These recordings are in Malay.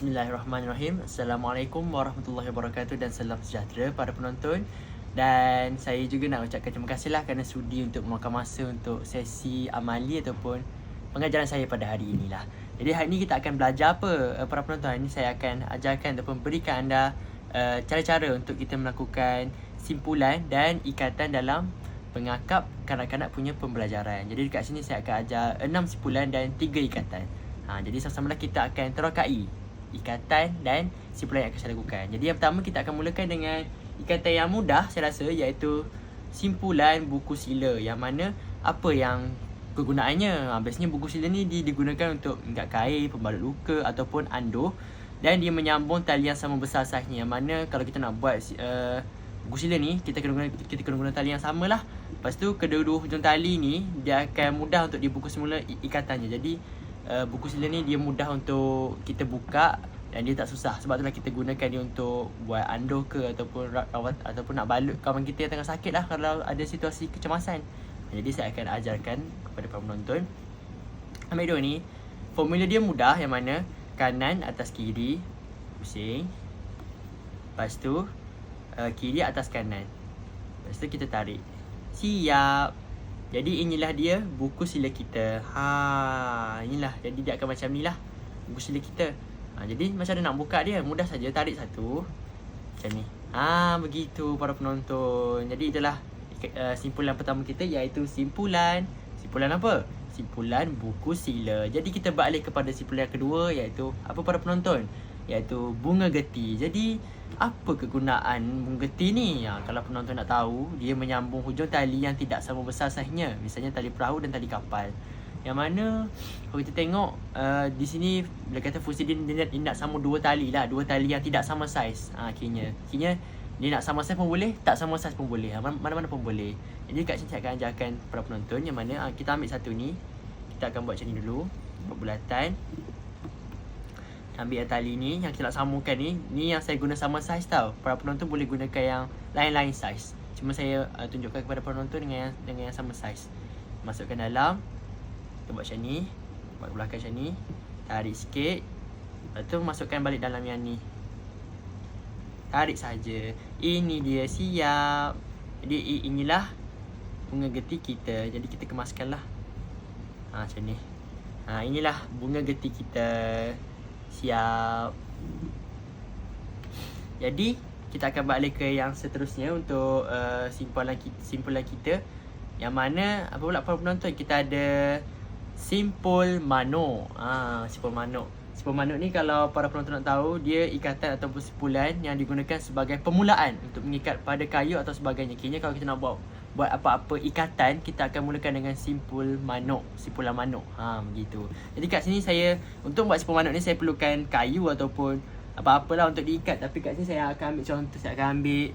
Bismillahirrahmanirrahim. Assalamualaikum warahmatullahi wabarakatuh dan salam sejahtera para penonton. Dan saya juga nak ucapkan terima kasihlah kerana sudi untuk meluangkan masa untuk sesi amali ataupun pengajaran saya pada hari inilah. Jadi hari ini kita akan belajar apa para penonton? Hari ini saya akan ajarkan ataupun berikan anda cara-cara untuk kita melakukan simpulan dan ikatan dalam pengakap kanak-kanak punya pembelajaran. Jadi dekat sini saya akan ajar 6 simpulan dan 3 ikatan. Jadi sama-sama kita akan terokai ikatan dan simpulan yang akan saya lakukan. Jadi yang pertama kita akan mulakan dengan ikatan yang mudah saya rasa, iaitu simpulan buku sila, yang mana apa yang kegunaannya. Biasanya buku sila ni digunakan untuk mengikat kain, pembalut luka ataupun anduh, dan dia menyambung tali yang sama besar saiznya. Yang mana kalau kita nak buat buku sila ni, kita kena guna tali yang sama lah. Lepas tu kedua-dua hujung tali ni dia akan mudah untuk dibuka semula ikatannya. Jadi buku sila ni dia mudah untuk kita buka dan dia tak susah. Sebab itulah kita gunakan dia untuk buat anduh ke ataupun rawat ataupun nak balut kawan kita yang tengah sakit lah kalau ada situasi kecemasan. Jadi saya akan ajarkan kepada para penonton. Ambil dua ni, formula dia mudah, yang mana kanan atas kiri pusing, lepas tu kiri atas kanan, lepas tu kita tarik. Siap. Jadi inilah dia buku sila kita. Inilah. Jadi dia akan macam ni lah buku sila kita. Jadi macam mana nak buka dia? Mudah saja, tarik satu macam ni. Begitu para penonton. Jadi itulah simpulan pertama kita, iaitu simpulan apa? Simpulan buku sila. Jadi kita balik kepada simpulan yang kedua, iaitu apa para penonton? Iaitu bunga geti. Jadi apa kegunaan bunga geti ni? Kalau penonton nak tahu, dia menyambung hujung tali yang tidak sama besar saiznya. Misalnya tali perahu dan tali kapal. Yang mana kalau kita tengok di sini bila kata fungsi dia nak sambung dua tali lah, dua tali yang tidak sama saiz. Akhirnya dia nak sama saiz pun boleh, tak sama saiz pun boleh. Mana-mana pun boleh. Jadi kat sini saya akan ajarkan para penonton yang mana kita ambil satu ni, kita akan buat macam ni dulu, buat bulatan. Ambil tali ni yang kita nak sambungkan ni yang saya guna sama saiz tau. Para penonton boleh gunakan yang lain-lain saiz. Cuma saya tunjukkan kepada penonton dengan yang sama saiz. Masukkan dalam, kita buat macam ni, buat belakang macam ni, tarik sikit. Lepas tu masukkan balik dalam yang ni. Tarik saja. Ini dia, siap. Jadi inilah bunga geti kita. Jadi kita kemaskanlah. Macam ni. Inilah bunga geti kita. Siap. Jadi kita akan balik ke yang seterusnya untuk simpulan kita, yang mana apa pula para penonton, kita ada simpul manuk. Simpul manuk. Simpul manuk ni kalau para penonton nak tahu, dia ikatan ataupun simpulan yang digunakan sebagai permulaan untuk mengikat pada kayu atau sebagainya. Kira kalau kita nak buat apa-apa ikatan, kita akan mulakan dengan simpulan manuk. Begitu. Jadi kat sini saya, untuk buat simpul manuk ni, saya perlukan kayu ataupun apa-apalah untuk diikat. Tapi kat sini saya akan ambil contoh, saya akan ambil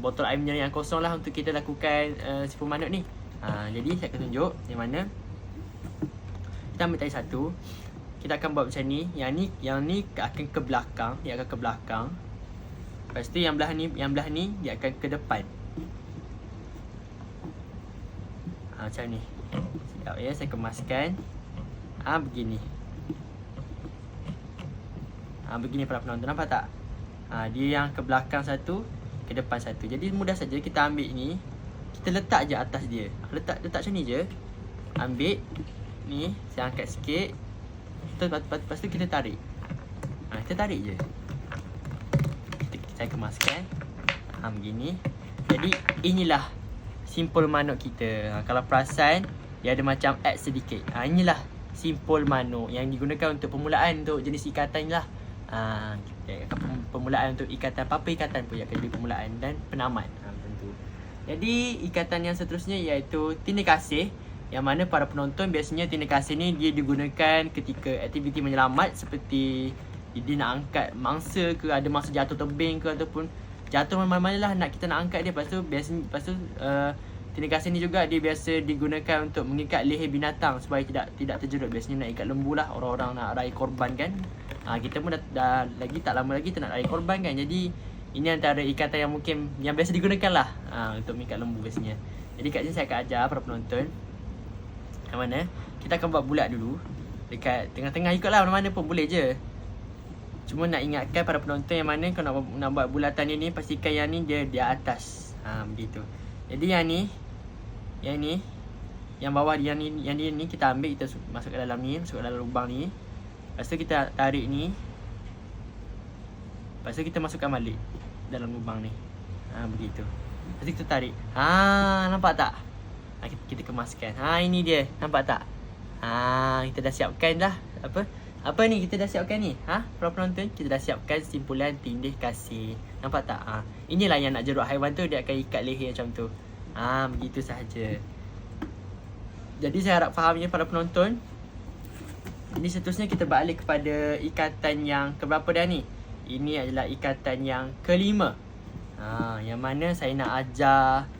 botol air mineral yang kosong lah untuk kita lakukan simpul manuk ni. Jadi saya akan tunjuk yang mana kita ambil tali satu, kita akan buat macam ni. Yang ni akan ke belakang, dia akan ke belakang. Lepas tu yang belah ni dia akan ke depan. Macam ni. Sekejap ya, saya kemaskan. Begini. Begini para penonton, nampak tak? Dia yang ke belakang satu, ke depan satu. Jadi mudah saja, kita ambil ni, kita letak je atas dia. Letak macam ni je. Ambil ni, saya angkat sikit. Lepas tu kita tarik. Kita tarik je. Saya kemaskan. Begini. Jadi inilah simpul manuk kita. Kalau perasan, dia ada macam X sedikit. Inilah simpul manuk yang digunakan untuk permulaan untuk jenis ikatan lah. Permulaan untuk ikatan, apa ikatan pun yang akan jadi permulaan dan penamat. Tentu. Jadi ikatan yang seterusnya iaitu tindih kasih, yang mana para penonton biasanya tindih kasih ni dia digunakan ketika aktiviti menyelamat, seperti dia nak angkat mangsa ke, ada mangsa jatuh tebing ke, ataupun jatuh mana-mana lah kita nak angkat dia. Lepas tu tindih kasih ni juga dia biasa digunakan untuk mengikat leher binatang supaya tidak terjerut. Biasanya nak ikat lembu lah, orang-orang nak raya korban kan. Kita pun dah lagi tak lama lagi kita nak raya korban kan. Jadi ini antara ikatan yang mungkin yang biasa digunakan lah untuk mengikat lembu biasanya. Jadi kat sini saya akan ajar para penonton yang mana kita akan buat bulat dulu dekat tengah-tengah, ikutlah mana-mana pun boleh je. Cuma nak ingatkan para penonton yang mana kalau nak buat bulatan ni, pastikan yang ni dia di atas. Begitu. Jadi yang ni, yang bawah yang ni kita ambil, kita masuk ke dalam ni, masuk ke dalam lubang ni. Lepas tu kita tarik ni. Lepas tu kita masukkan balik dalam lubang ni. Begitu. Lepas tu kita tarik. Nampak tak? Kita kemaskan. Ini dia. Nampak tak? Kita dah siapkan dah. Apa ni kita dah siapkan ni? Para penonton, kita dah siapkan simpulan tindih kasih. Nampak tak? Inilah yang nak jeruk haiwan tu, dia akan ikat leher macam tu. Begitu sahaja. Jadi saya harap faham ya para penonton. Ini seterusnya kita balik kepada ikatan yang keberapa dah ni? Ini adalah ikatan yang kelima. Yang mana saya nak ajar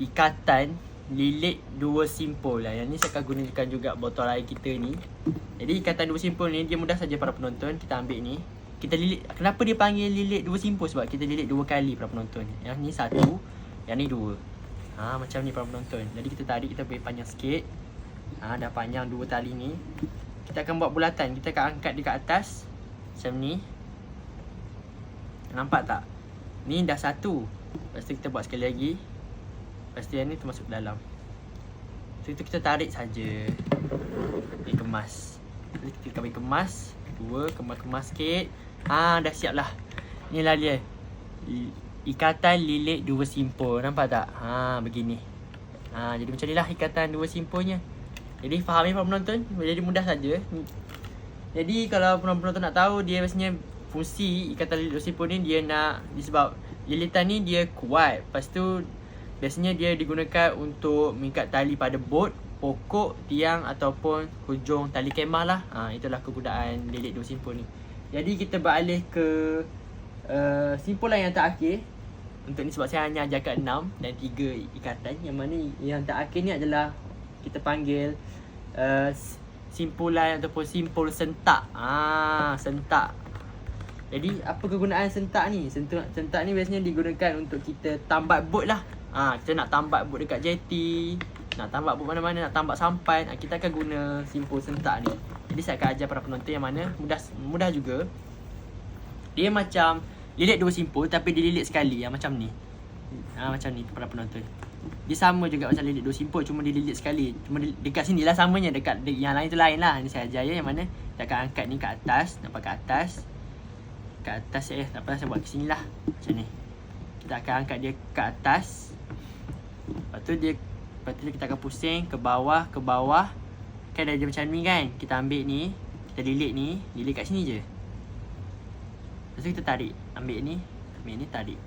ikatan lilit dua simpul. Yang ni saya akan gunakan juga botol air kita ni. Jadi ikatan dua simpul ni dia mudah saja para penonton. Kita ambil ni, kita lilit. Kenapa dia panggil lilit dua simpul? Sebab kita lilit dua kali para penonton. Yang ni satu, yang ni dua. Macam ni para penonton. Jadi kita tarik, kita beri panjang sikit. Dah panjang dua tali ni. Kita akan buat bulatan. Kita akan angkat dia ke atas macam ni. Nampak tak? Ni dah satu. Lepas tu kita buat sekali lagi. Lepas tu yang ni termasuk dalam. So itu kita tarik saja. Dia kemas. Jadi kita bagi kemas. Dua, kemas sikit. Dah siap lah. Inilah dia, ikatan lilit dua simpul. Nampak tak? Begini. Jadi macam ni lah ikatan dua simpulnya. Jadi faham ya para penonton? Jadi mudah saja. Jadi kalau penonton nak tahu, dia biasanya fungsi ikatan lilit dua simpul ni, dia nak disebab lilitan ni dia kuat. Lepas tu biasanya dia digunakan untuk mengikat tali pada bot, pokok, tiang ataupun hujung tali kemah lah. Itulah kegunaan lilit dua simpul ni. Jadi kita beralih ke simpulan yang terakhir. Untuk ni sebab saya hanya ajarkan 6 dan 3 ikatan. Yang mana yang terakhir ni adalah kita panggil simpulan ataupun simpul sentak. Sentak. Jadi apa kegunaan sentak ni? Sentak ni biasanya digunakan untuk kita tambat bot lah. Kita nak tambat bot dekat jeti, nak tambat bot mana-mana, nak tambat sampan, kita akan guna simpul sentak ni. Jadi saya akan ajar para penonton yang mana mudah juga. Dia macam lilit dua simpul tapi dililit sekali, macam ni. Macam ni para penonton. Dia sama juga macam lilit dua simpul, cuma dililit sekali. Cuma dekat sini lah samanya, dekat yang lain tu lain lah. Ini saya ajar ya, yang mana kita akan angkat ni ke atas. Nampak ke atas? Ke atas tak apa, saya buat ke sini lah. Macam ni. Kita akan angkat dia ke atas. Lepas tu kita akan pusing ke bawah. Kan dia macam ni kan. Kita ambil ni, kita lilit kat sini je. Lepas tu kita tarik. Ambil ni, tarik.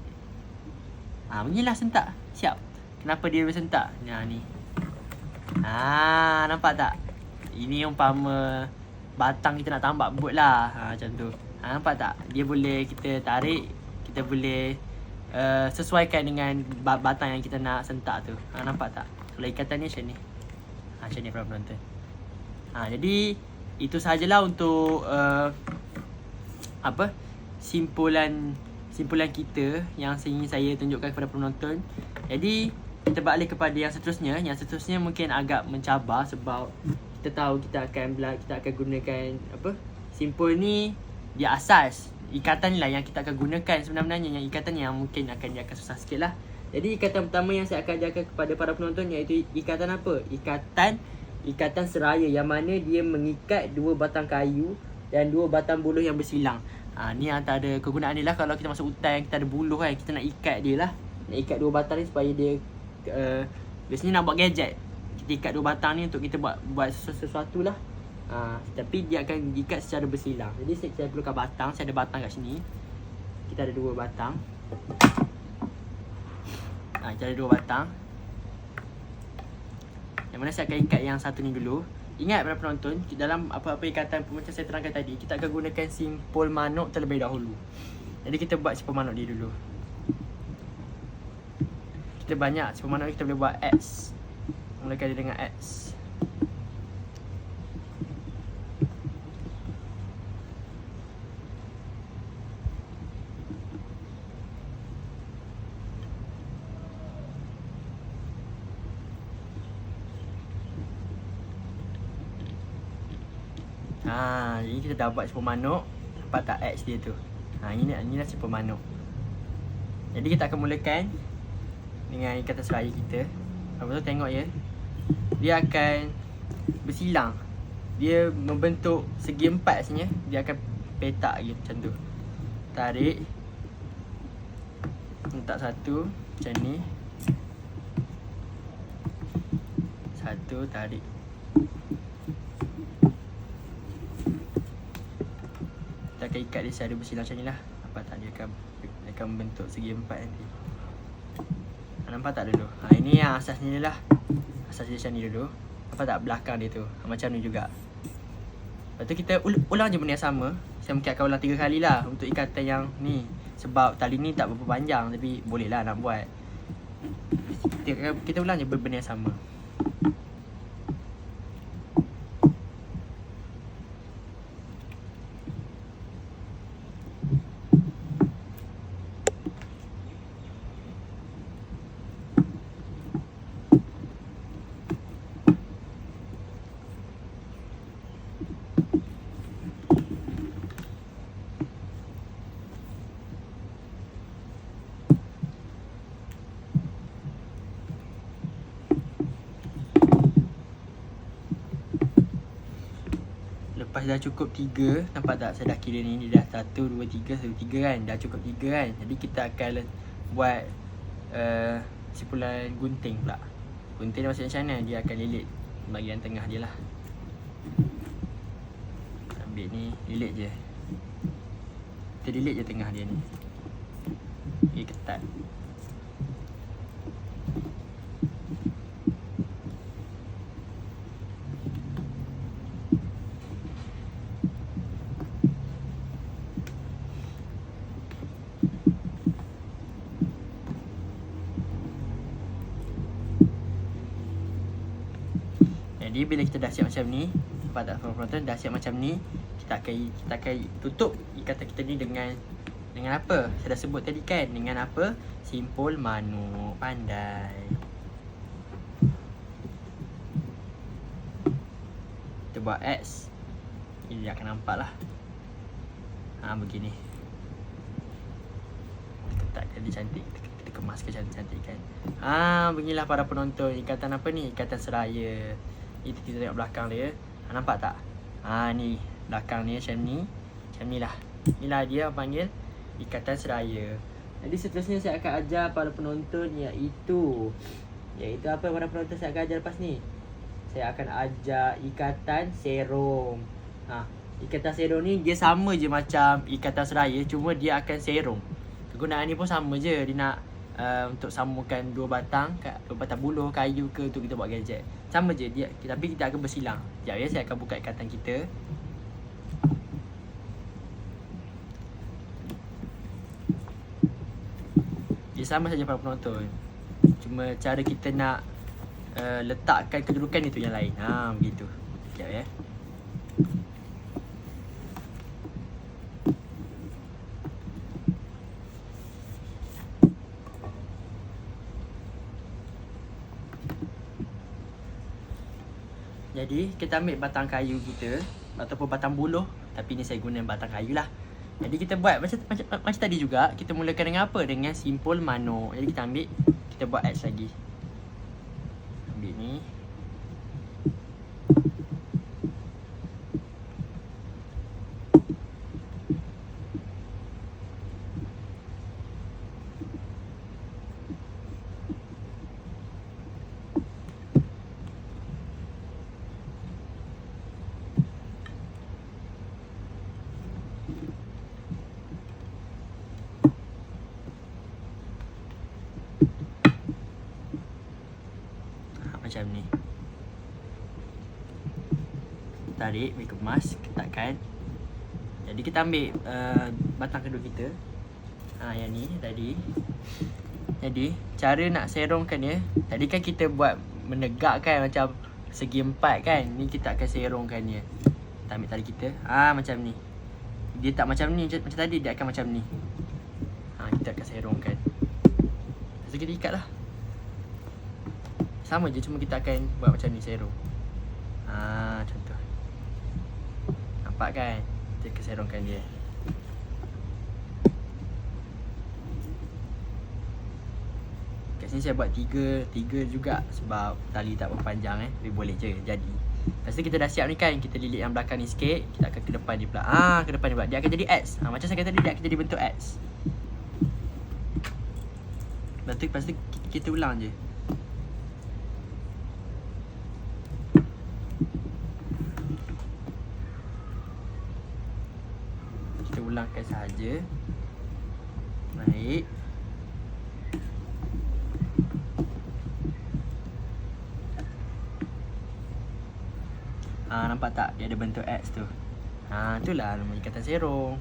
Beginilah sentak. Siap. Kenapa dia bersentak? Ni. Nampak tak? Ini umpama batang kita nak tambak bot lah. Macam tu. Nampak tak? Dia boleh kita tarik. Kita boleh sesuaikan dengan batang yang kita nak sentak tu. Nampak tak? Kalau ikatan ni macam ni. Macam ni para penonton. Jadi itu sahajalah untuk simpulan kita yang ingin saya tunjukkan kepada penonton. Jadi kita balik kepada yang seterusnya. Yang seterusnya mungkin agak mencabar sebab kita tahu kita akan gunakan simpul ni dia asas. Ikatan ni lah yang kita akan gunakan sebenarnya. Yang ikatan yang mungkin dia akan susah sikit lah. Jadi ikatan pertama yang saya akan ajarkan kepada para penonton iaitu ikatan apa? Ikatan seraya, yang mana dia mengikat dua batang kayu dan dua batang buluh yang bersilang. Ni antara kegunaan dia lah. Kalau kita masuk hutan, kita ada buluh kan, kita nak ikat dia lah. Nak ikat dua batang ni supaya dia biasanya nak buat gadget. Kita ikat dua batang ni untuk kita buat sesuatu lah. Tapi dia akan ikat secara bersilang. Jadi saya perlukan batang. Saya ada batang kat sini. Kita ada dua batang. Kita ada dua batang. Yang mana saya akan ikat yang satu ni dulu. Ingat para penonton, dalam apa-apa ikatan macam saya terangkan tadi, kita akan gunakan simpul manuk terlebih dahulu. Jadi kita buat simpul manuk dia dulu. Kita banyak simpul manuk, kita boleh buat X. Mulakan dia dengan X. Jadi kita dah buat simpul manuk. Nampak tak X dia tu? Inilah simple manuk. Jadi kita akan mulakan dengan ikatan seraya kita. Lepas tu tengok ya, dia akan bersilang. Dia membentuk segi empat sebenarnya. Dia akan petak lagi macam tu. Tarik, letak satu macam ni. Satu, tarik. Kita akan ikat dia secara bersilang macam ni lah. Nampak tak, dia akan membentuk segi empat nanti. Nampak tak dulu? Ini yang asasnya lah. Asas dia macam ni dulu. Nampak tak belakang dia tu? Macam ni juga. Lepas tu kita ulang je benda yang sama. Saya mungkin akan ulang 3 kali lah untuk ikatan yang ni. Sebab tali ni tak berapa panjang, tapi boleh lah nak buat. Kita ulang je benda yang sama. Lepas dah cukup 3, nampak tak saya dah kira ni, dia dah 1, 2, 3, 1, 3 kan. Dah cukup 3 kan. Jadi kita akan buat simpulan gunting pula. Gunting dia macam mana? Dia akan lilit bahagian tengah je lah. Ambil ni, lilit je. Kita lilit je tengah dia ni. Dia ketat. Jadi bila kita dah siap macam ni, nampak tak penonton, dah siap macam ni, kita akan tutup ikatan kita ni dengan apa? Saya dah sebut tadi kan, dengan apa? Simpul manuk. Pandai. Kita buat X. Ini dia akan nampak lah. Begini. Kita ketatkan dia cantik. Kita kemaskan cantik-cantik kan. Beginilah para penonton. Ikatan apa ni? Ikatan seraya. Itu kita tengok belakang dia. Nampak tak? Ni belakang dia macam ni. Macam ni lah. Inilah dia panggil ikatan seraya. Jadi seterusnya saya akan ajar para penonton iaitu apa para penonton saya akan ajar lepas ni? Saya akan ajar ikatan serong. Ikatan serong ni dia sama je macam ikatan seraya, cuma dia akan serong. Kegunaan ni pun sama je. Dia nak untuk sambungkan dua batang buluh kayu ke untuk kita buat gadget. Sama je dia, tapi kita akan bersilang. Sekejap ya, saya akan buka ikatan kita. Dia sama saja para penonton. Cuma cara kita nak letakkan kedudukan itu yang lain. Begitu. Sekejap ya. Jadi kita ambil batang kayu kita ataupun batang buluh, tapi ni saya guna batang kayu lah. Jadi kita buat macam tadi juga. Kita mulakan dengan apa? Dengan simpul manuk. Jadi kita ambil, kita buat X lagi. Ambil ni. Macam ni. Tarik, bagi kemas, ketatkan. Jadi kita ambil batang kedua kita. Yang ni tadi. Jadi cara nak serongkan dia, tadi kan kita buat menegak kan, macam segi empat kan. Ni kita akan serongkan dia. Kita ambil tali kita. Macam ni. Dia tak macam ni macam tadi, dia akan macam ni. Kita akan serongkan. Lepas tu kita ikat lah. Sama je, cuma kita akan buat macam ni, serong. Macam tu. Nampak kan? Kita akan serongkan dia. sini saya buat 3 juga sebab tali tak berpanjang tapi boleh je jadi. Lepas tu kita dah siap ni kan, kita lilit yang belakang ni sikit, kita akan ke depan dia pula. Ke depan dia pula. Dia akan jadi X. Macam saya kata tadi, dia akan jadi bentuk X. Lepas tu kita ulang je. Kita ulangkan saja. Baik. Nampak tak? Dia ada bentuk X tu. Itulah nama ikatan serong.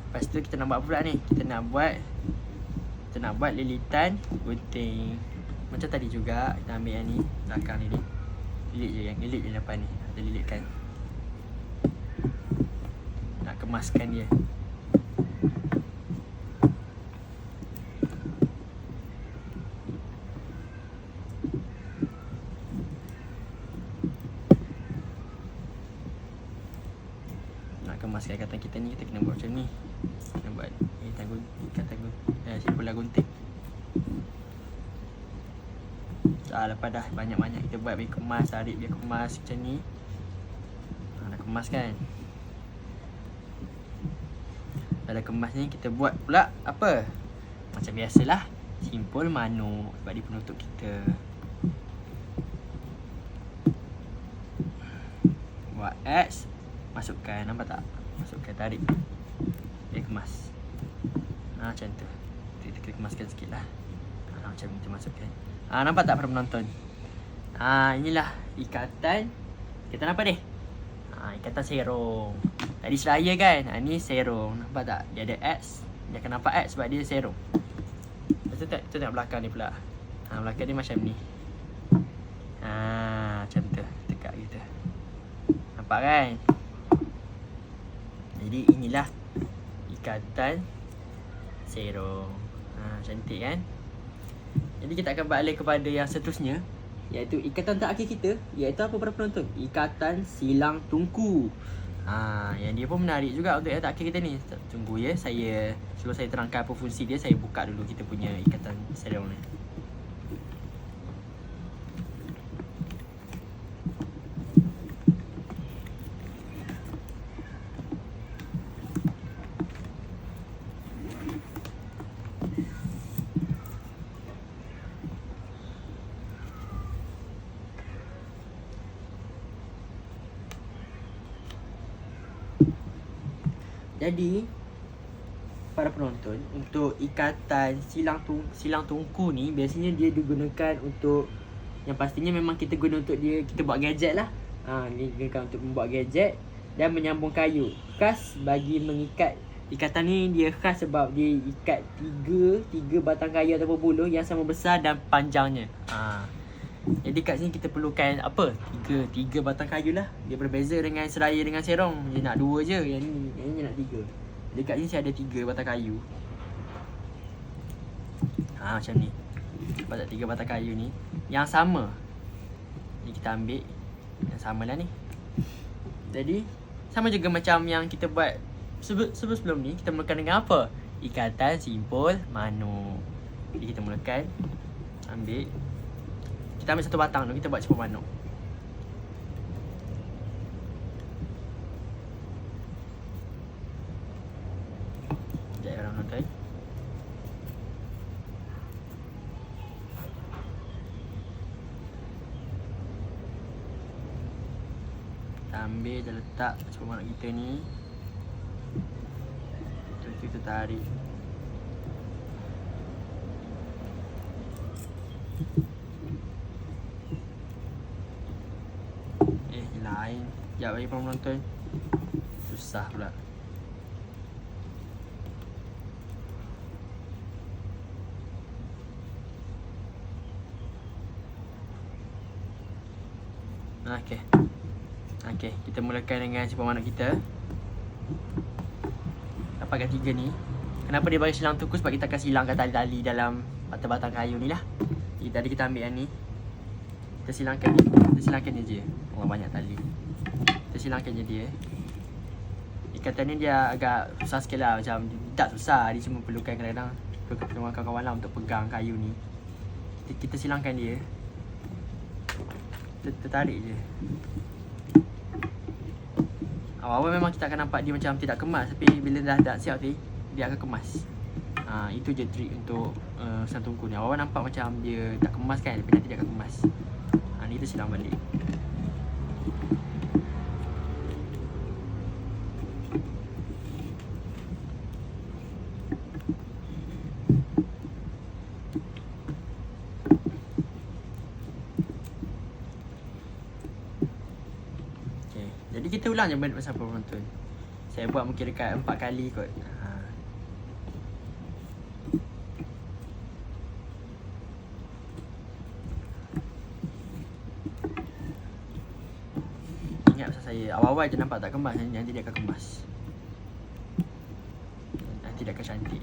Lepas tu kita nak buat apa pula ni? Kita nak buat lilitan gunting. Macam tadi juga, kita ambil yang ni, belakang ni. Lilit je, yang lilit je depan ni. Kita lilitkan. Nak kemaskan dia. Kemaskan ikatan kita ni, kita kena buat macam ni. Kena buat ikatan simpulan gunting. Lepas dah banyak-banyak kita buat, biar kemas, tarik biar kemas macam ni. Dah kemas kan. Dah kemas ni, kita buat pula apa? Macam biasalah, simpul manuk sebab dia penutup kita. Buat X, masukkan, nampak tak? Masukkan, tarik. Dia kemas. Macam tu. Kita kemaskan sikit lah. Macam ni, kita masukkan. Nampak tak para penonton? Inilah ikatan. Ikatan apa ni? Ikatan serong. Tadi seraya kan? Ni serong. Nampak tak? Dia ada X. Dia akan nampak X sebab dia serong. Lepas tu kita tengok belakang ni pula. Belakang ni macam ni. Macam tu. Tekak kita. Nampak kan? Jadi inilah ikatan serong. Cantik kan? Jadi kita akan beralih kepada yang seterusnya, iaitu ikatan terakhir kita, iaitu apa para penonton? Ikatan silang tungku. Yang dia pun menarik juga untuk yang terakhir kita ni. Tunggu ya, sebelum saya terangkan apa fungsi dia, saya buka dulu kita punya ikatan serong ni. Jadi para penonton, untuk ikatan silang tungku ni biasanya dia digunakan untuk, yang pastinya memang kita guna untuk kita buat gadget lah. Ni digunakan untuk membuat gadget dan menyambung kayu. Khas bagi mengikat. Ikatan ni dia khas sebab dia ikat tiga batang kayu ataupun buluh yang sama besar dan panjangnya. Jadi kat sini kita perlukan apa? Tiga batang kayu lah. Dia berbeza dengan seraya dengan serong. Dia nak 2 je. Yang ni nak 3. Jadi kat sini saya ada 3 batang kayu. Macam ni. Nampak tak 3 batang kayu ni yang sama. Jadi kita ambil yang sama lah ni. Jadi sama juga macam yang kita buat sebelum ni. Kita mulakan dengan apa? Ikatan simpul manuk. Jadi kita mulakan ambil. Kita ambil satu batang tu, kita buat simpul manuk. Sekejap orang nonton. Kita ambil dan letak simpul manuk kita ni. Kita tarik. Lain. Sekejap bagi penonton. Susah pula. Okey, kita mulakan dengan simpul manuk kita. Dapatkan 3 ni. Kenapa dia bagi silang tungku? Sebab kita akan silangkan tali-tali dalam batang-batang kayu ni lah. Jadi tadi kita ambil yang ni. Kita silangkan dia je. Banyak tali. Kita silangkan je dia. Ikatan ni dia agak susah sikit lah. Macam tak susah. Dia cuma perlukan kadang-kadang kawan-kawan lah untuk pegang kayu ni. Kita silangkan dia. Tertarik je. Awal-awal memang kita akan nampak dia macam tidak kemas, tapi bila dah siap ni, dia akan kemas. Itu je trik untuk sarung tungku ni. Awal-awal nampak macam dia tak kemas kan, tapi nanti dia akan kemas. Ni kita silang balik. Jadi kita ulang je benda bersama penonton. Saya buat mungkin dekat 4 kali kot. Ingat pasal saya, awal-awal je nampak tak kemas, nanti dia akan kemas. Nanti dia akan cantik.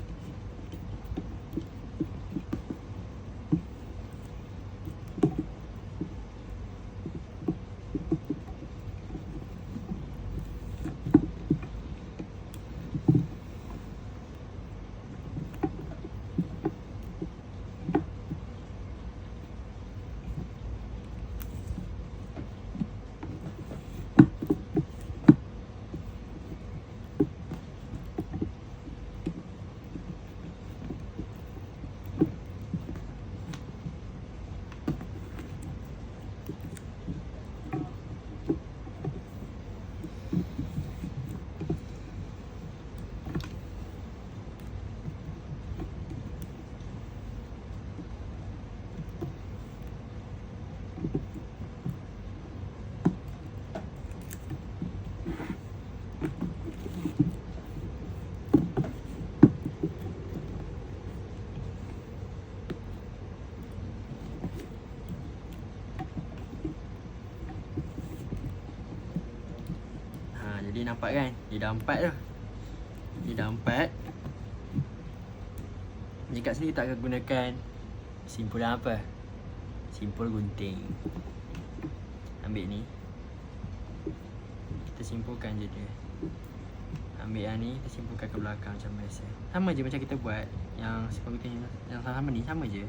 Jadi nampak kan, dia dah 4 tu. Dia dah 4. Dekat sini kita akan gunakan simpulan apa? Simpul gunting. Ambil ni, kita simpulkan je dia. Ambil yang ni, kita simpulkan ke belakang macam biasa. Sama je macam kita buat yang simpul gunting yang sama ni, sama je.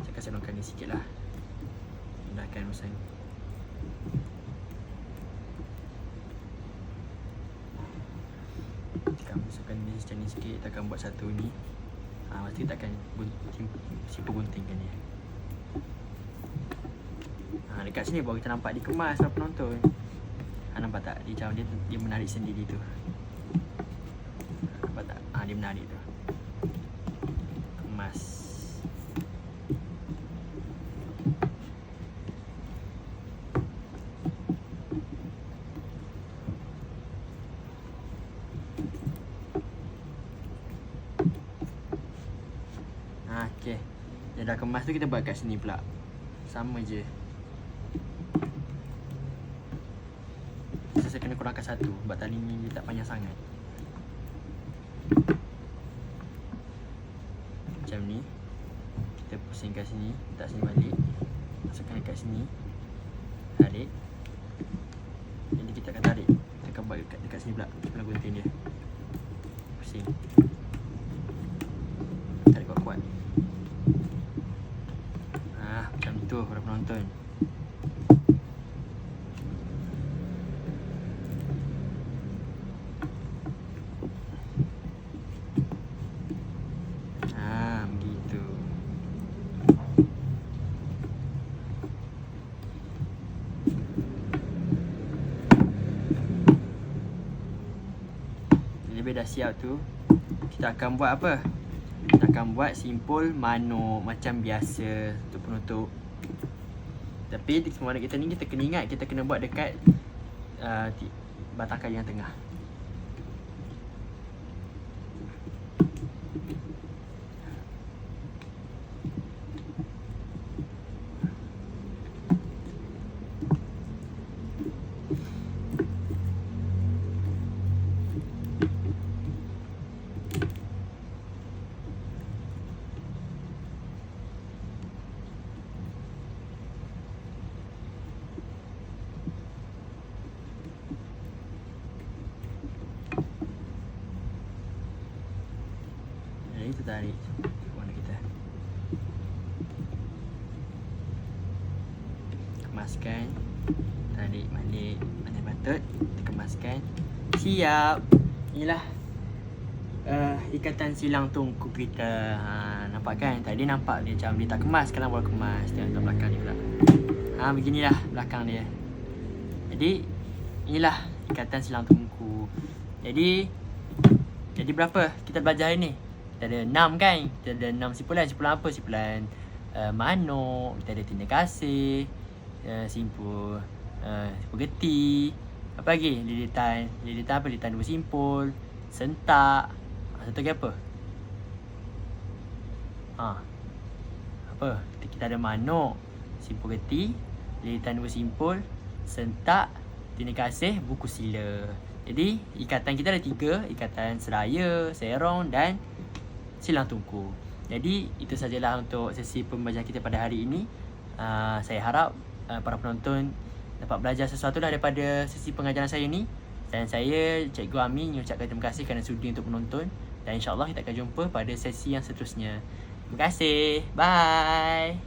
Saya akan senangkan ni sikit lah, mudahkan urusan. Masukkan ni macam ni sikit, kita akan buat satu ni. Lepas tu kita akan simpul guntingkan dia. Dekat sini baru kita nampak dia kemas lah penonton. Nampak tak? Dia macam dia menarik sendiri tu. Nampak tak? Dia menarik tu. Kemas. Okay. Dia dah kemas tu, kita buat kat sini pula. Sama je. Saya kena kurangkan satu sebab tali ni dia tak panjang sangat. Macam ni. Kita pusing kat sini, letak sini balik. Masukkan dekat sini. Tarik. Jadi kita akan tarik. Kita akan buat dekat sini pula. Kita gunting dia. Pusing. Tarik kuat-kuat. Macam tu para penonton. Begitu. Lebih dah siap tu, kita akan buat apa? Kita akan buat simpul manuk macam biasa untuk penutup. Tapi di semua kita ni, kita kena ingat kita kena buat dekat batang kayu yang tengah. kemaskan. Tarik balik mana patut, kita kemaskan. Siap. Inilah ikatan silang tungku kita. Nampak kan? Tadi nampak dia macam dia tak kemas, sekarang baru kemas. Tengok belakang dia pula. Beginilah belakang dia. Jadi inilah ikatan silang tungku. Jadi berapa kita belajar hari ni? Kita ada 6 kan? Kita ada 6 simpulan. Simpulan apa? Simpulan manuk, kita ada tanda kasih, simpul geti. Apa lagi? Lilitan apa? Lilitan dua simpul, sentak. Satu lagi apa? Apa? Kita ada manuk, simpul geti, lilitan dua simpul, sentak, tanda kasih, buku sila. Jadi ikatan kita ada 3, ikatan seraya, serong dan silang tungku. Jadi itu sajalah untuk sesi pembelajaran kita pada hari ini. Saya harap para penonton dapat belajar sesuatu daripada sesi pengajaran saya ni. Dan saya, Cikgu Ami, mengucapkan terima kasih kerana sudi untuk menonton. Dan insyaAllah kita akan jumpa pada sesi yang seterusnya. Terima kasih. Bye.